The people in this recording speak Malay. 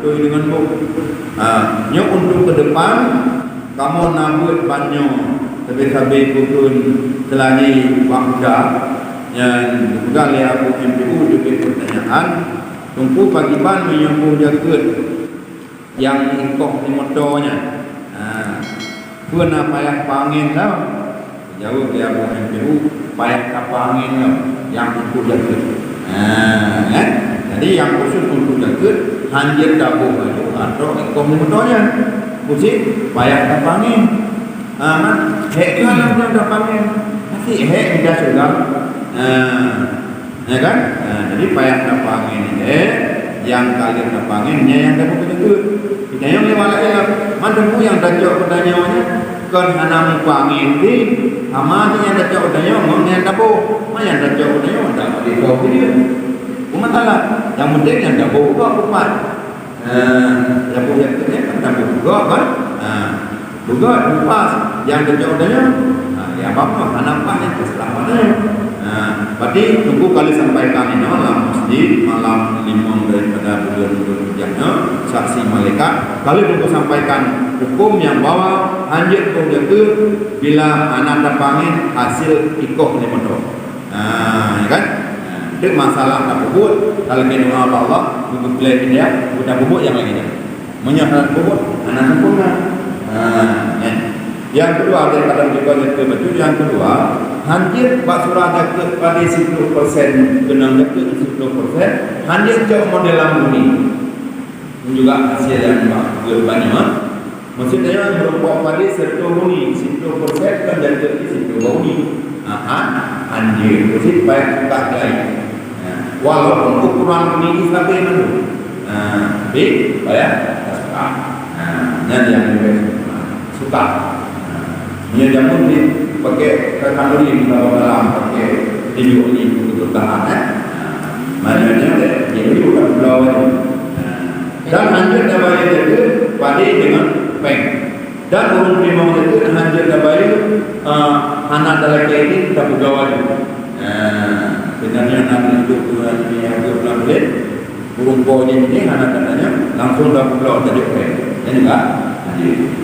tu dengan bu. Nyo untuk ke depan kamu nabut banyak tapi pun selagi waktu yang juga oleh Abu MPU juga pertanyaan tunggu pagi-pagi menyambung jaket yang ikut di motornya. Pernah payah pangin tau. Jauh dia Abu MPU payah kapangin tau yang ikut jaket. Jadi yang khusus untuk jaket hanjir tabung baju atau ikut di motornya. Khusus payah kapangin. Hek kan yang kapangin. Masih hek dia sudah. Ya kan? Jadi payah kapangin yang kalian kapanginnya yang dapat itu. Kita yang lewat macam yang dajok pertanyaannya kan hanam pangin di ama yang dajok pertanyaan mau yang dapat yang dajok pertanyaan dapat di bawah dia. Masalah yang penting yang dapat juga kuat. Yang punya kerja kan dapat juga kan. Juga pas yang dajok pertanyaan ya apa hanam pangin keselamatannya. Berarti tunggu kali sampaikan ini malam masjid malam 5 daripada bulan Rajabnya saksi malaikat kali tunggu sampaikan hukum yang bawa hanjir kau jaga bila anak dapangin hasil ikoh ni motor. Ya kan? Itu masalah tak bubut kalau kena Allah bila dia sudah bubut yang lagi dah. Menyerah bubut anak sempurna. Yang kedua daripada juga yang kedua hanjir bak surah jaket pada 10% genang jaket 10% hanjir jauh model lambuni juga hasil yang banyak maksudnya berupa pada 10 huni 10% kan jaket 10 huni hanjir mesti baik tak lain walaupun ukuran ini sampai mana baik tak suka dan yang suka dia jamun di pakai kalori kalau dalam pakai video ini untuk tahan maknanya dia juga pulau dan hanjir dabai itu pada dengan peng dan urung primau itu hanjir dabai anak dalam ini kita pegawai sebenarnya anak itu yang berpulang boleh urung poin ini anak katanya langsung dah pulau jadi peng dan juga hanjir